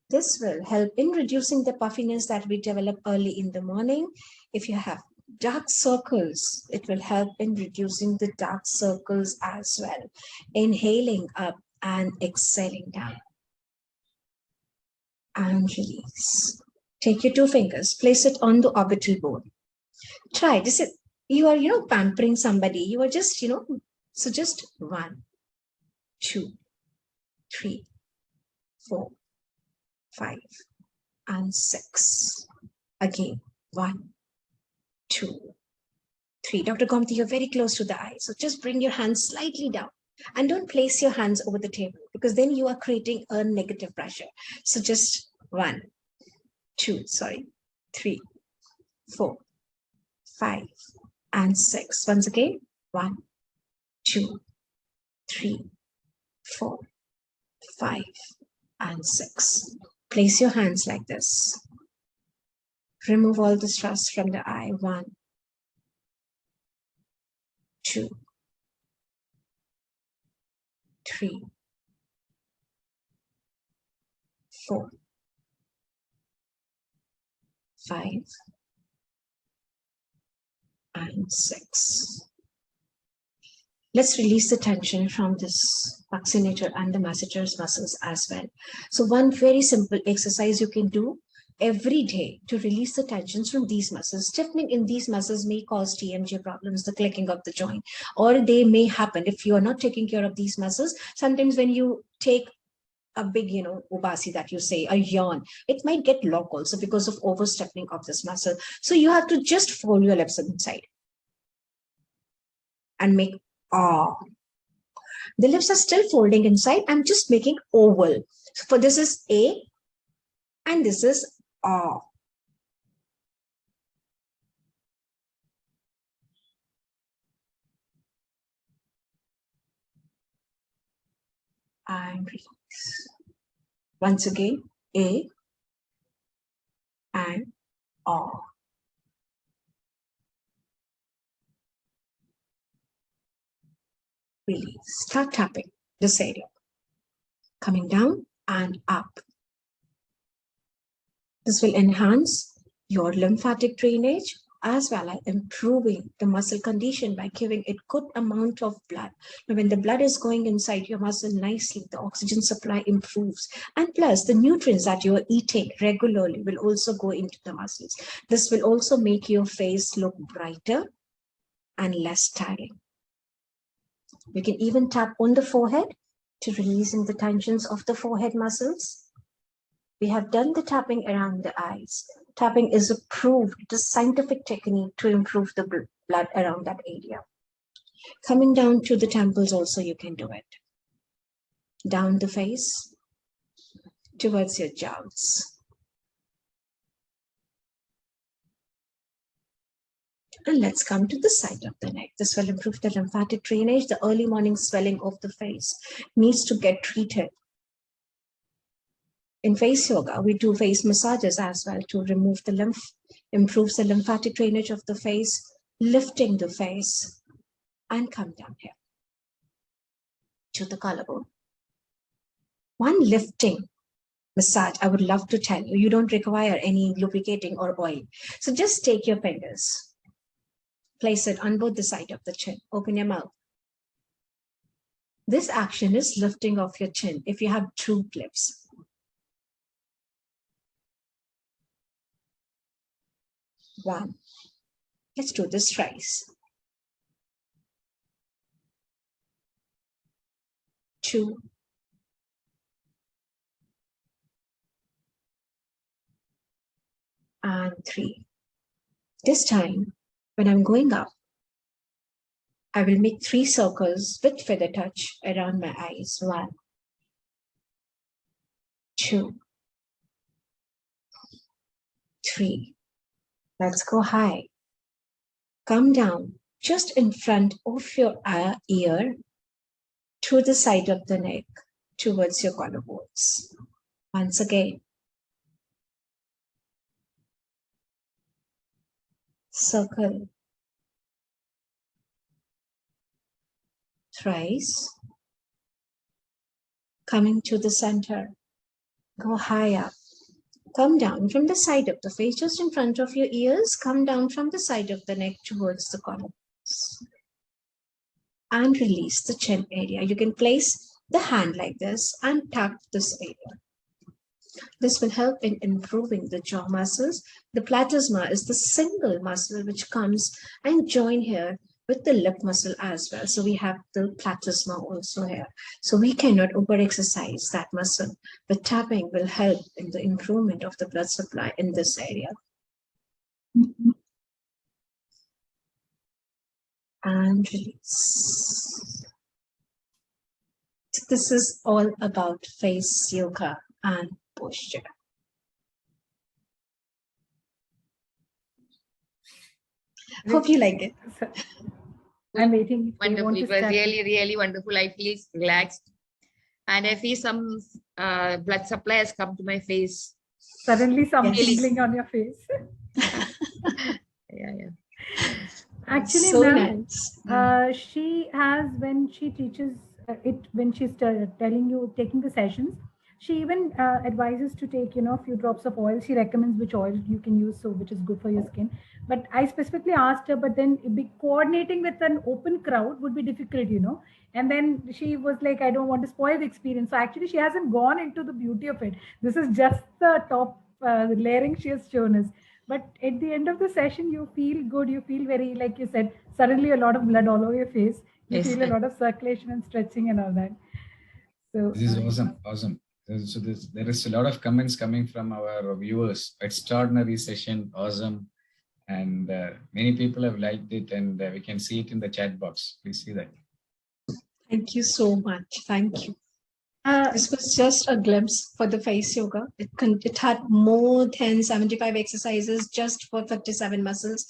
Speaker 5: This will help in reducing the puffiness that we develop early in the morning. If you have dark circles, it will help in reducing the dark circles as well. Inhaling up and exhaling down. And release. Take your 2 fingers, place it on the orbital bone. Try this. You are, pampering somebody. You are just, so just 1, 2, 3, 4, 5, and 6. Again, 1, 2, 3. Dr. Gomti, you're very close to the eye. So just bring your hands slightly down and don't place your hands over the table because then you are creating a negative pressure. So just 1, 2, 3, 4, 5, and 6. Once again, 1, 2, 3, 4, 5, and 6. Place your hands like this. Remove all the stress from the eye. 1, 2, 3, 4, 5, and 6. Let's release the tension from this vaccinator and the massager's muscles as well. So one very simple exercise you can do every day to release the tensions from these muscles. Stiffening in these muscles may cause TMJ problems, the clicking of the joint, or they may happen if you are not taking care of these muscles. Sometimes when you take a big, ubasi that you say, a yawn. It might get locked also because of overstepping of this muscle. So you have to just fold your lips inside and make ah. The lips are still folding inside. I'm just making oval. So for this is A and this is ah. And release. Once again, A and ah. Release. Start tapping this area. Coming down and up. This will enhance your lymphatic drainage as well as improving the muscle condition by giving it good amount of blood. Now, when the blood is going inside your muscle nicely, the oxygen supply improves. And plus, the nutrients that you are eating regularly will also go into the muscles. This will also make your face look brighter and less tiring. We can even tap on the forehead to releasing the tensions of the forehead muscles. We have done the tapping around the eyes. Tapping is a proved scientific technique to improve the blood around that area. Coming down to the temples also, you can do it. Down the face, towards your jowls. And let's come to the side of the neck. This will improve the lymphatic drainage. The early morning swelling of the face needs to get treated. In face yoga, we do face massages as well to remove the lymph, improves the lymphatic drainage of the face, lifting the face, and come down here to the collarbone. One lifting massage I would love to tell you, you don't require any lubricating or oil. So just take your fingers, place it on both the side of the chin, open your mouth. This action is lifting off your chin if you have drooped lips. One. Let's do this thrice. 2. And 3. This time, when I'm going up, I will make 3 circles with feather touch around my eyes. 1, 2, 3. Let's go high. Come down just in front of your ear to the side of the neck towards your collarbones. Once again. Circle. Thrice. Coming to the center. Go high up. Come down from the side of the face, just in front of your ears. Come down from the side of the neck towards the collarbones. And release the chin area. You can place the hand like this and tap this area. This will help in improving the jaw muscles. The platysma is the single muscle which comes and join here with the lip muscle as well. So we have the platysma also here. So we cannot over-exercise that muscle, but tapping will help in the improvement of the blood supply in this area. And release. This is all about face yoga and posture. Hope you like it.
Speaker 2: I'm waiting.
Speaker 4: Wonderful. It was really, really wonderful. I feel relaxed. And I feel some blood supply has come to my face.
Speaker 2: Suddenly some tingling on your face.
Speaker 4: Yeah.
Speaker 2: Actually,
Speaker 5: so nice.
Speaker 2: She has, when she teaches when she's telling you, taking the sessions, she even advises to take, a few drops of oil. She recommends which oil you can use, so which is good for your skin. But I specifically asked her, but then coordinating with an open crowd would be difficult, And then she was like, I don't want to spoil the experience. So actually, she hasn't gone into the beauty of it. This is just the top layering she has shown us. But at the end of the session, you feel good. You feel very, like you said, suddenly a lot of blood all over your face. You feel a lot of circulation and stretching and all that. So
Speaker 3: this is awesome. There is a lot of comments coming from our viewers. Extraordinary session, awesome. And many people have liked it, and we can see it in the chat box. Please see that.
Speaker 5: Thank you so much. Thank you.
Speaker 2: Uh,
Speaker 5: This was just a glimpse for the face yoga. It had more than 75 exercises just for 57 muscles,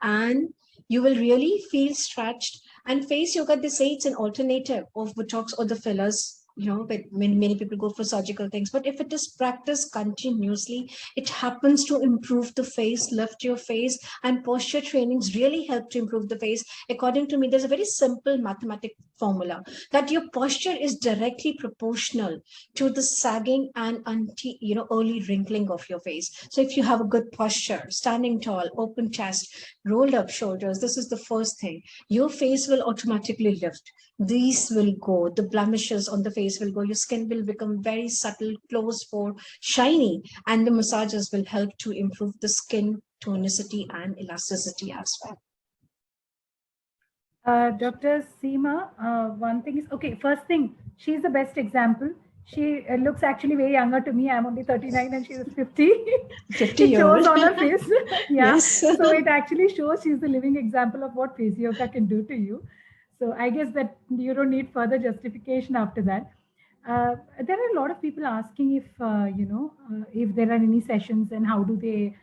Speaker 5: and you will really feel stretched. And face yoga, they say it's an alternative of Botox or the fillers. But many people go for surgical things. But if it is practiced continuously, it happens to improve the face, lift your face, and posture trainings really help to improve the face. According to me, there's a very simple mathematic formula that your posture is directly proportional to the sagging and early wrinkling of your face. So if you have a good posture, standing tall, open chest, rolled up shoulders, this is the first thing. Your face will automatically lift. These will go, the blemishes on the face will go, your skin will become very subtle, closed pore, shiny, and the massages will help to improve the skin tonicity and elasticity as well.
Speaker 2: Dr. Seema, one thing is, okay, first thing, she's the best example. She looks actually very younger to me. I'm only 39 and she's 50.
Speaker 5: 50
Speaker 2: It
Speaker 5: years
Speaker 2: shows on her face. Yeah.
Speaker 5: Yes.
Speaker 2: So it actually shows she's the living example of what face yoga can do to you. So I guess that you don't need further justification after that. There are a lot of people asking if there are any sessions and how do they,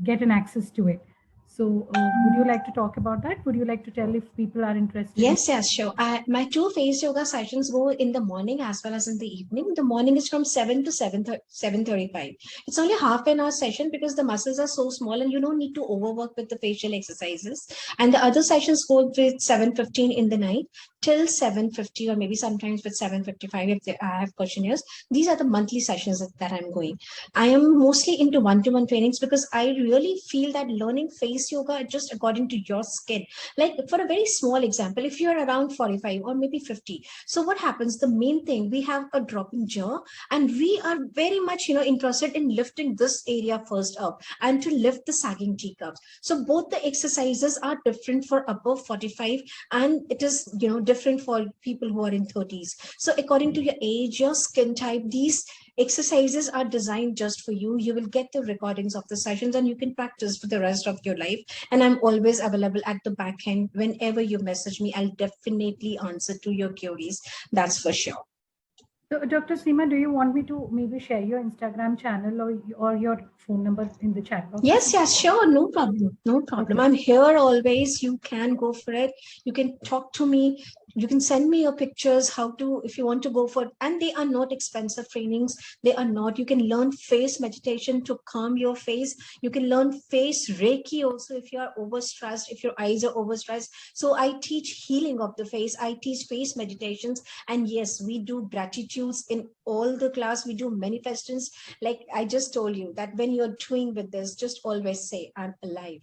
Speaker 2: get an access to it. So would you like to talk about that? Would you like to tell if people are interested?
Speaker 5: Yes, sure. My two face yoga sessions go in the morning as well as in the evening. The morning is from 7 to 7:35. It's only half an hour session because the muscles are so small and you don't need to overwork with the facial exercises. And the other sessions go with 7:15 in the night till 7:50 or maybe sometimes with 7:55 if I have questionnaires. These are the monthly sessions that I'm going. I am mostly into one-to-one trainings because I really feel that learning face yoga just according to your skin. Like for a very small example, if you're around 45 or maybe 50, so what happens? The main thing, we have a dropping jaw and we are very much interested in lifting this area first up and to lift the sagging teacups. So both the exercises are different for above 45 and it is different for people who are in 30s. So according to your age, your skin type, these exercises are designed just for you. You will get the recordings of the sessions and you can practice for the rest of your life. And I'm always available at the back end. Whenever you message me, I'll definitely answer to your queries. That's for sure.
Speaker 2: So, Dr. Seema, do you want me to maybe share your Instagram channel or your phone number in the chat box?
Speaker 5: Yes, sure. No problem. No problem. Okay. I'm here always. You can go for it. You can talk to me. You can send me your pictures, if you want to go for it. And they are not expensive trainings. They are not. You can learn face meditation to calm your face. You can learn face Reiki also if you are overstressed, if your eyes are overstressed. So I teach healing of the face. I teach face meditations. And yes, we do gratitudes in all the class. We do manifestations. Like I just told you that when you're doing with this, just always say, I'm alive.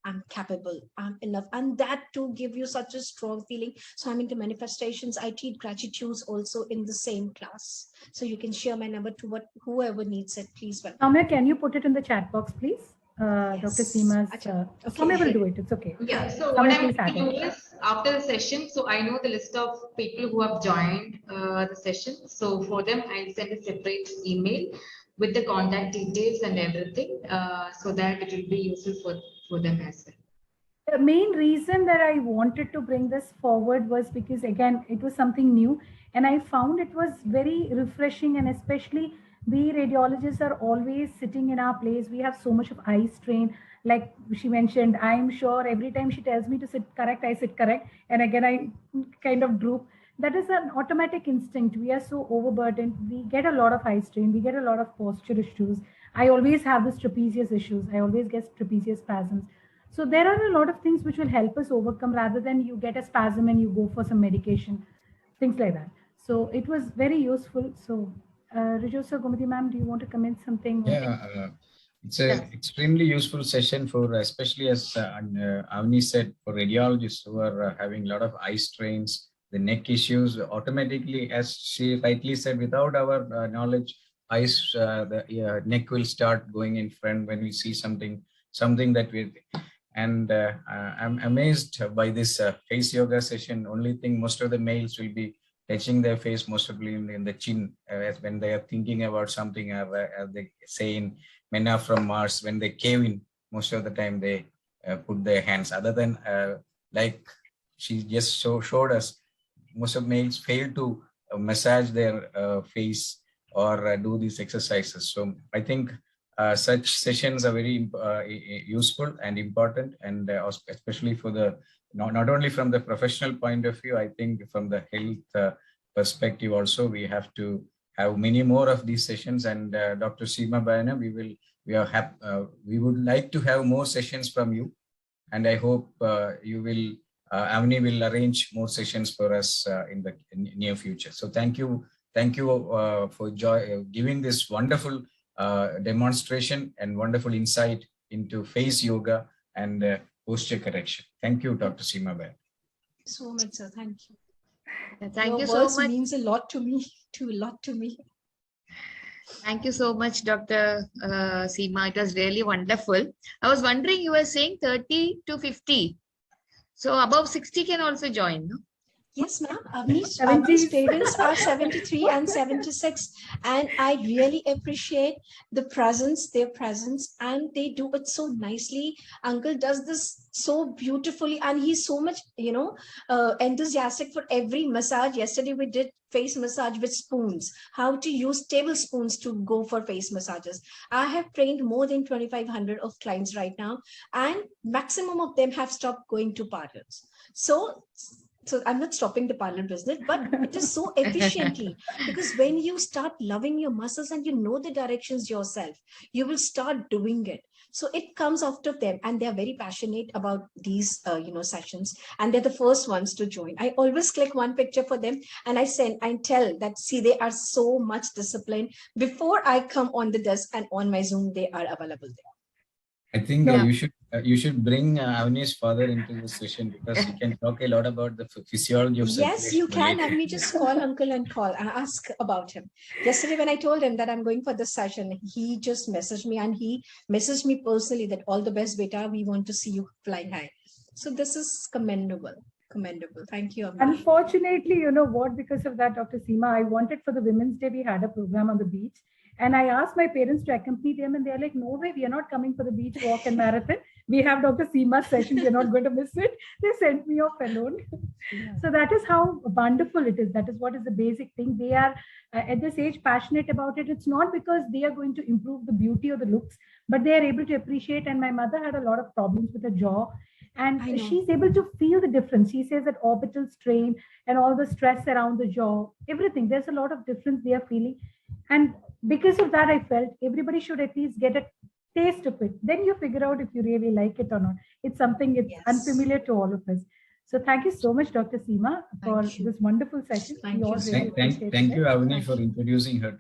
Speaker 5: I'm capable, I'm enough. And that to give you such a strong feeling. So I'm into manifestations. I teach gratitudes also in the same class. So you can share my number to whoever needs it, please.
Speaker 2: Soumya, can you put it in the chat box, please?
Speaker 5: Yes.
Speaker 2: Dr. Seema's,
Speaker 5: okay.
Speaker 2: Soumya will do it. It's okay.
Speaker 1: Yeah, so what I'm going to do is after the session, so I know the list of people who have joined the session. So for them, I'll send a separate email with the contact details and everything so that it will be useful for them as well.
Speaker 2: The main reason that I wanted to bring this forward was because, again, it was something new and I found it was very refreshing, and especially we radiologists are always sitting in our place. We have so much of eye strain. Like she mentioned, I'm sure every time she tells me to sit correct, I sit correct. And again, I kind of droop. That is an automatic instinct. We are so overburdened. We get a lot of eye strain. We get a lot of posture issues. I always have this trapezius issues. I always get trapezius spasms. So there are a lot of things which will help us overcome rather than you get a spasm and you go for some medication, things like that. So it was very useful. So Rijosa, Gomati ma'am, do you want to comment something?
Speaker 3: Yeah, it's an extremely useful session for, especially as Avni said, for radiologists who are having a lot of eye strains, the neck issues. Automatically, as she rightly said, without our knowledge, the neck will start going in front when we see something that we. And I'm amazed by this face yoga session. Only thing, most of the males will be touching their face, mostly in the chin, as when they are thinking about something, as they say in Men Are From Mars, when they cave in, most of the time they put their hands. Other than like she just showed us, most of males fail to massage their face or do these exercises. So I think such sessions are very useful and important, and especially for the not only from the professional point of view, I think from the health perspective also, we have to have many more of these sessions. And Dr. Seema Bayana, we would like to have more sessions from you, and I hope you will, Avni will arrange more sessions for us in the near future. So thank you for giving this wonderful demonstration and wonderful insight into face yoga and posture correction. Thank you, Dr. Seema Bayana.
Speaker 5: So much, sir. Thank you.
Speaker 4: Thank you
Speaker 5: Your
Speaker 4: so
Speaker 5: words
Speaker 4: much.
Speaker 5: means a lot to me, a lot to me.
Speaker 4: Thank you so much, Dr. Seema. It was really wonderful. I was wondering, you were saying 30 to 50. So above 60 can also join, no?
Speaker 5: Yes, ma'am. Avni's parents are 73 and 76, and I really appreciate their presence, and they do it so nicely. Uncle does this so beautifully, and he's so much, enthusiastic for every massage. Yesterday we did face massage with spoons, how to use tablespoons to go for face massages. I have trained more than 2,500 of clients right now, and maximum of them have stopped going to parlors. So I'm not stopping the parlor business, but it is so efficiently, because when you start loving your muscles and you know the directions yourself, you will start doing it. So it comes after them, and they're very passionate about these, sessions, and they're the first ones to join. I always click one picture for them, and I tell that, see, they are so much disciplined. Before I come on the desk and on my Zoom, they are available there.
Speaker 3: I think you should bring Avni's father into this session, because he can talk a lot about the physiology of circulation.
Speaker 5: Yes, you can. Have me just call uncle and ask about him. Yesterday, when I told him that I'm going for this session, he just messaged me, and he messaged me personally that all the best, beta. We want to see you flying high. So this is commendable. Thank you. Avni.
Speaker 2: Unfortunately, you know what, because of that, Dr. Seema, I wanted for the Women's Day, we had a program on the beach. And I asked my parents to accompany them, and they're like, no way, we are not coming for the beach walk and marathon. We have Dr. Seema's session. We're not going to miss it. They sent me off alone. Yeah. So that is how wonderful it is. That is what is the basic thing. They are at this age passionate about it. It's not because they are going to improve the beauty or the looks, but they are able to appreciate. And my mother had a lot of problems with her jaw, and she's able to feel the difference. She says that orbital strain and all the stress around the jaw, everything, there's a lot of difference they are feeling. And because of that, I felt everybody should at least get a taste of it. Then you figure out if you really like it or not. It's something it's unfamiliar to all of us. So thank you so much, Dr. Seema, for this wonderful session.
Speaker 3: Thank you, Avni, for introducing her to